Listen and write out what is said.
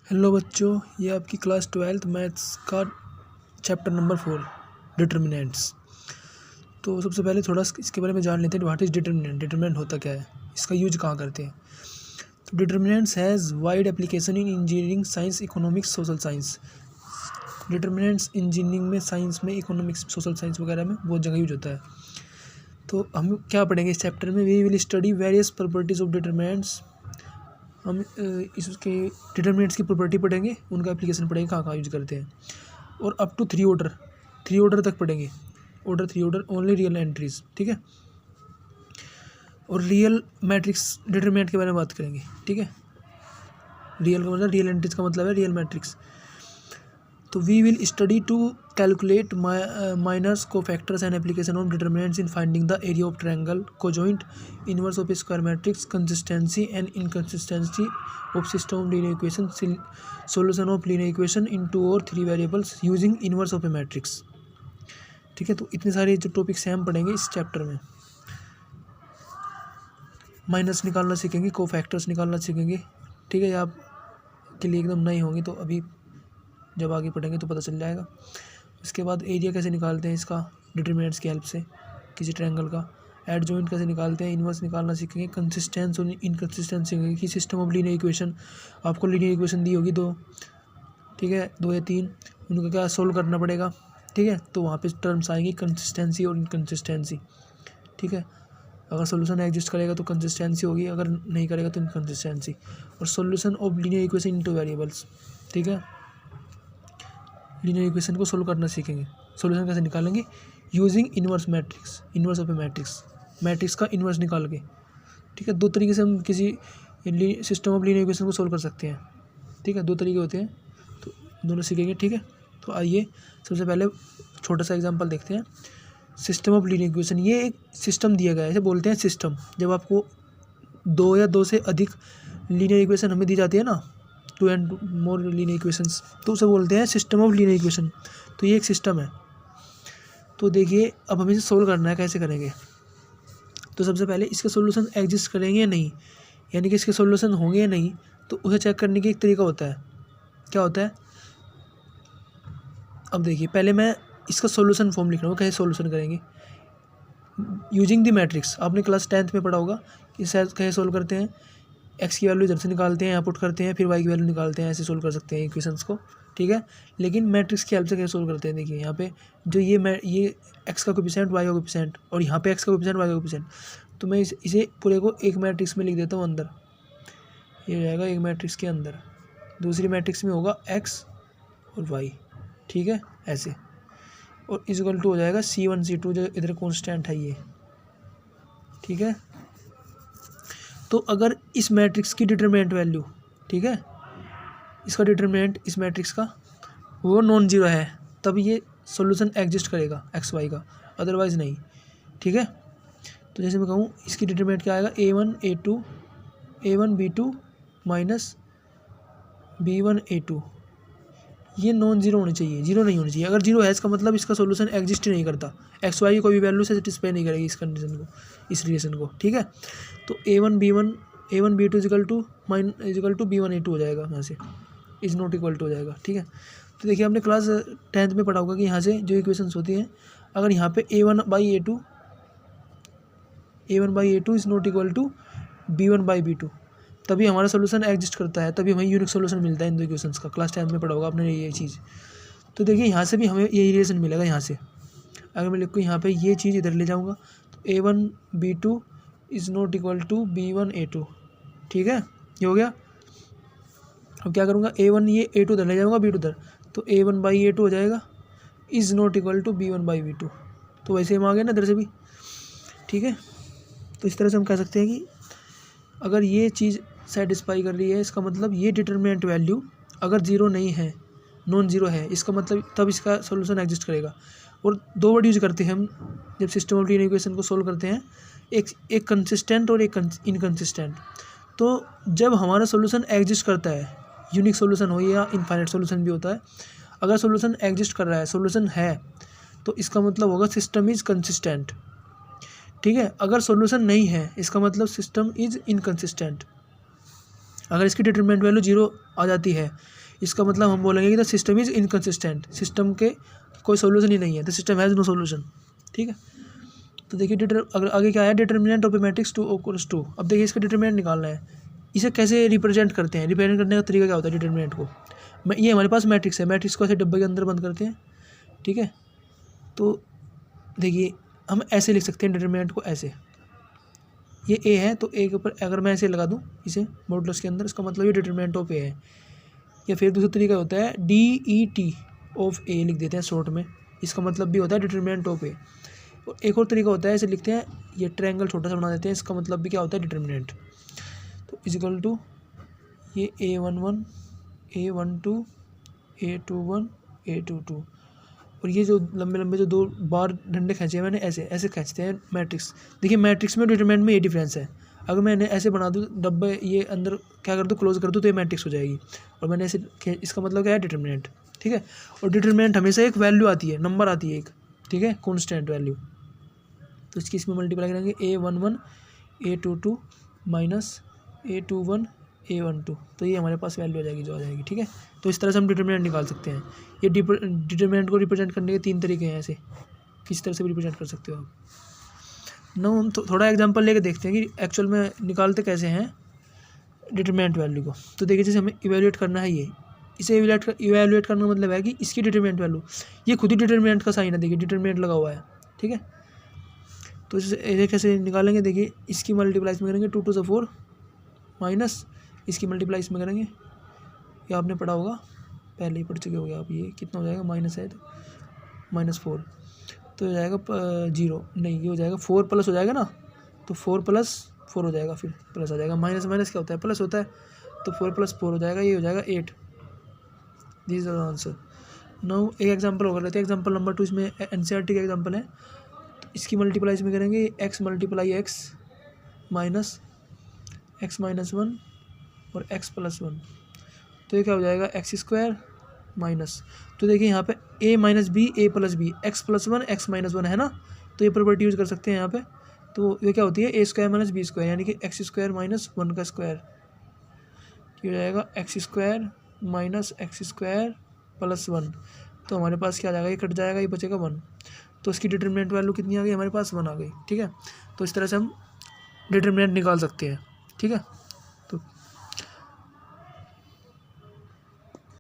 Hello बच्चों, ये आपकी क्लास 12th मैथ्स का चैप्टर नंबर 4 डिटर्मिनेंट्स। तो सबसे पहले थोड़ा इसके बारे में जान लेते हैं। What is determinant? डिटर्मिनेंट होता क्या है, इसका यूज कहाँ करते हैं। तो determinants has wide application in engineering, science, economics, social science. Determinants engineering में, साइंस में, इकोनॉमिक्स, सोशल साइंस वगैरह में बहुत जगह यूज होता है। तो हम क्या पढ़ेंगे इस चैप्टर में? We will study various properties of determinants. हम इसके डिटर्मिनेंट्स की प्रॉपर्टी पढ़ेंगे, उनका एप्लीकेशन पढ़ेंगे, कहाँ कहाँ यूज करते हैं। और अप टू 3 ऑर्डर तक पढ़ेंगे। 3 ऑर्डर ओनली रियल एंट्रीज, ठीक है। और रियल मैट्रिक्स डिटर्मिनेंट के बारे में बात करेंगे, ठीक है। रियल का मतलब, रियल एंट्रीज का मतलब है रियल मैट्रिक्स। तो we will study to calculate minors, cofactors and application of determinants in finding the area of triangle, adjoint, inverse of square matrix, consistency and inconsistency of system of linear equation, solution of linear equation in 2 और 3 variables using inverse of a matrix, ठीक है। तो इतने सारे जो topics हैं हम पढ़ेंगे इस चैप्टर में। माइनस निकालना सीखेंगे, कोफैक्टर्स निकालना सीखेंगे, ठीक है। ये आपके लिए एकदम नए होंगे, तो अभी जब आगे पढ़ेंगे तो पता चल जाएगा। उसके बाद एरिया कैसे निकालते हैं इसका डिटर्मिनेंट्स की हेल्प से, किसी ट्रायंगल का। एडजॉइंट कैसे निकालते हैं, इनवर्स निकालना सीखेंगे, कंसिस्टेंस और इनकंसिस्टेंस सीखेंगे कि सिस्टम ऑफ लीनियर इक्वेशन, आपको लीनियर इक्वेशन दी होगी 2, ठीक है, 2 या 3, उनका क्या सोल्व करना पड़ेगा, ठीक है। तो वहाँ पे टर्म्स आएंगी कंसिस्टेंसी और इनकंसिस्टेंसी, ठीक है। अगर सोल्यूशन एग्जिस्ट करेगा तो कंसिस्टेंसी होगी, अगर नहीं करेगा तो इनकंसिस्टेंसी। और solution of linear equation in 2 variables, ठीक है। लीनियर इक्वेशन को सोल्व करना सीखेंगे। सोल्यूशन कैसे निकालेंगे? Using inverse matrix, inverse of a matrix, matrix का इनवर्स निकाल के, ठीक है। 2 तरीके से हम किसी सिस्टम ऑफ लीनियर इक्वेशन को सोल्व कर सकते हैं, ठीक है। 2 तरीके होते हैं, तो दोनों सीखेंगे, ठीक है। तो आइए सबसे पहले छोटा सा एग्जांपल देखते हैं। सिस्टम ऑफ लीनियर इक्वेशन, ये एक सिस्टम दिया गया है, इसे बोलते हैं सिस्टम। जब आपको 2 या 2 से अधिक लीनियर इक्वेशन हमें दी जाती है ना, 2 एंड मोर लीनियर इक्वेशंस, तो उसे बोलते हैं सिस्टम ऑफ लीनियर इक्वेशन। तो ये एक सिस्टम है। तो देखिए, अब हमें इसे सोल्व करना है, कैसे करेंगे। तो सबसे पहले इसके सॉल्यूशन एग्जिस्ट करेंगे या नहीं, यानी कि इसके सॉल्यूशन होंगे या नहीं, तो उसे चेक करने की एक तरीका होता है। क्या होता है? अब देखिए, पहले मैं इसका सॉल्यूशन फॉर्म लिख रहा हूँ। कैसे सॉल्यूशन करेंगे? Using the matrix. आपने क्लास 10th में पढ़ा होगा कि शायद कैसे सोल्व करते हैं। एक्स की वैल्यू इधर से निकालते हैं, यहाँ पुट करते हैं, फिर वाई की वैल्यू निकालते हैं, ऐसे सोल्व कर सकते हैं इक्वेशंस को, ठीक है। लेकिन मैट्रिक्स की हेल्प से कैसे सोल्व करते हैं? देखिए यहाँ पे जो ये एक्स का कोएफिशिएंट, वाई का कोएफिशिएंट, और यहाँ पे एक्स का कोएफिशिएंट, वाई का कोएफिशिएंट। तो मैं इसे पूरे को एक मैट्रिक्स में लिख देता हूँ अंदर। ये हो जाएगा एक मैट्रिक्स के अंदर, दूसरी मैट्रिक्स में होगा एक्स और वाई, ठीक है, ऐसे। और इक्वल टू हो जाएगा C1 C2, जो इधर कॉन्स्टेंट है ये, ठीक है। तो अगर इस मैट्रिक्स की डिटरमिनेंट वैल्यू, ठीक है, इसका डिटरमिनेंट इस मैट्रिक्स का वो नॉन जीरो है, तब ये सॉल्यूशन एग्जिस्ट करेगा एक्स वाई का, अदरवाइज नहीं, ठीक है। तो जैसे मैं कहूँ, इसकी डिटरमिनेंट क्या आएगा? A1 B2 minus B1 A2। ये नॉन जीरो होनी चाहिए, जीरो नहीं होनी चाहिए। अगर जीरो है, इसका मतलब इसका सॉल्यूशन एग्जिस्ट ही नहीं करता, एक्स वाई की कोई भी वैल्यू से सेटिस्फाई नहीं करेगी इस कंडीशन को, इस रिलेशन को, ठीक है। तो A1 B2 is equal to B1 A2 हो जाएगा, यहाँ से इज नॉट इक्वल टू हो जाएगा, ठीक है। तो देखिए, आपने क्लास 10th में पढ़ा होगा कि यहाँ से जो इक्वेशंस होती हैं, अगर यहाँ पे A1/A2 is not equal to B1/B2, तभी हमारा सोल्यूशन एग्जिस्ट करता है, तभी हमें यूनिक सोल्यूशन मिलता है इन 2 इक्वेशंस का। क्लास 10th में पढ़ा होगा आपने ये चीज़। तो देखिए, यहाँ से भी हमें यही रिलेशन मिलेगा। यहाँ से अगर मैं लिखूँ यहाँ पे ये चीज़ इधर ले जाऊँगा, तो A1 B2 is not equal to B1 A2, ठीक है, ये हो गया। अब क्या करूँगा? A1 ये A2 इधर ले जाऊँगा, B2 इधर, तो A1/A2 हो जाएगा, is not equal to B1/B2। तो वैसे हम आ गए ना इधर से भी, ठीक है। तो इस तरह से हम कह सकते हैं कि अगर ये चीज़ सेटिस्फाई कर रही है, इसका मतलब ये डिटरमिनेंट वैल्यू अगर जीरो नहीं है, नॉन जीरो है, इसका मतलब तब इसका सॉल्यूशन एग्जिस्ट करेगा। और 2 वर्ड यूज करते हैं हम जब सिस्टम ऑफ लीनियर इक्वेशन को सोल्व करते हैं, एक कंसिस्टेंट और एक इनकंसिस्टेंट। तो जब हमारा सॉल्यूशन एग्जिस्ट करता है, यूनिक सॉल्यूशन हो या इनफाइनाइट सॉल्यूशन भी होता है, अगर सॉल्यूशन एग्जिस्ट कर रहा है, सॉल्यूशन है, तो इसका मतलब होगा सिस्टम इज कंसिस्टेंट, ठीक है। अगर सॉल्यूशन नहीं है, इसका मतलब सिस्टम इज इनकंसिस्टेंट, अगर इसकी डिटरमिनेंट वैल्यू 0 आ जाती है, इसका मतलब हम बोलेंगे कि the system is inconsistent, system के कोई सोल्यूशन ही नहीं है, the system has no solution. ठीक है, तो देखिए अगर आगे क्या है, डिटरमिनेंट ऑफ ए मैट्रिक्स 2 अब देखिए इसका डिटरमिनेंट निकालना है। इसे कैसे रिप्रेजेंट करते हैं, रिप्रेजेंट करने का तरीका क्या होता है डिटरमिनेंट को। ये हमारे पास मैट्रिक्स है, मैट्रिक्स को ऐसे डब्बे के अंदर बंद करते हैं। ठीक है, तो देखिए हम ऐसे लिख सकते हैं डिटरमिनेंट को, ऐसे, ये ए है तो ए के ऊपर अगर मैं ऐसे लगा दूँ इसे मॉडुलस के अंदर, इसका मतलब ये डिटरमिनेंट ऑफ ए है। या फिर दूसरा तरीका होता है DET ऑफ ए लिख देते हैं शॉर्ट में, इसका मतलब भी होता है डिटरमिनेंट ऑफ ए। और एक और तरीका होता है, ऐसे लिखते हैं, ये ट्रायंगल छोटा सा बना देते हैं, इसका मतलब भी क्या होता है डिटरमिनेंट। तो इजिकल टू ये A11 A12 A21 A22, और ये जो लंबे लंबे जो 2 बार डंडे खींचे हैं मैंने, ऐसे ऐसे खींचते हैं मैट्रिक्स। देखिए मैट्रिक्स में डिटरमिनेंट में ये डिफरेंस है, अगर मैंने ऐसे बना दूँ डब्बे, ये अंदर क्या कर दूँ, क्लोज कर दूँ, तो ये मैट्रिक्स हो जाएगी, और मैंने ऐसे इसका मतलब क्या है डिटरमिनेंट। ठीक है, और डिटरमिनेंट हमेशा एक वैल्यू आती है, नंबर आती है एक, ठीक है, कॉन्स्टेंट वैल्यू। तो इसकी इसमें मल्टीप्लाई करेंगे A11 A22 minus A21 A12, तो ये हमारे पास वैल्यू आ जाएगी जो आ जाएगी। ठीक है, तो इस तरह से हम डिटरमिनेंट निकाल सकते हैं। ये डिटरमिनेंट को रिप्रेजेंट करने के 3 तरीके हैं, ऐसे किस तरह से भी रिप्रेजेंट कर सकते हो आप। नो हम थोड़ा एग्जांपल लेके देखते हैं कि एक्चुअल में निकालते कैसे हैं डिटरमिनेंट वैल्यू को। तो देखिए जैसे हमें इवेल्युएट करना है, ये इसे इवेल्युएट करने का मतलब है कि इसकी डिटरमिनेंट वैल्यू, ये खुद ही डिटरमिनेंट का साइन है, देखिए डिटरमिनेंट लगा हुआ है। ठीक है, तो इसे कैसे निकालेंगे, देखिए इसकी मल्टीप्लाई में करेंगे 2 to the 4 माइनस इसकी मल्टीप्लाई में करेंगे, ये आपने पढ़ा होगा, पहले ही पढ़ चुके होगे आप। ये कितना हो जाएगा, माइनस है तो -4, तो हो जाएगा 0 नहीं, ये हो जाएगा 4 प्लस हो जाएगा ना, तो 4 + 4 हो जाएगा, फिर प्लस आ जाएगा, माइनस माइनस क्या होता है, प्लस होता है, तो 4 + 4 हो जाएगा, ये हो जाएगा 8। This is answer. नाउ एक एग्जांपल और लेते हैं, एग्जांपल नंबर 2, इसमें NCERT का एग्जांपल है। तो इसकी मल्टीप्लाई में करेंगे x × x माइनस x - 1 और x + 1, तो ये क्या हो जाएगा x² माइनस, तो देखिए यहाँ पे a - b a + b x + 1 x - 1 है ना, तो ये प्रॉपर्टी यूज़ कर सकते हैं यहाँ पे। तो ये क्या होती है, a² - b², यानी कि x² - 1 का स्क्वायर, ये हो जाएगा x² - x² + 1, तो हमारे पास क्या आ जाएगा, ये कट जाएगा, ये बचेगा 1, तो इसकी डिटरमिनेंट वैल्यू कितनी आ गई हमारे पास, 1 आ गई। ठीक है, तो इस तरह से हम डिटरमिनेंट निकाल सकते हैं। ठीक है।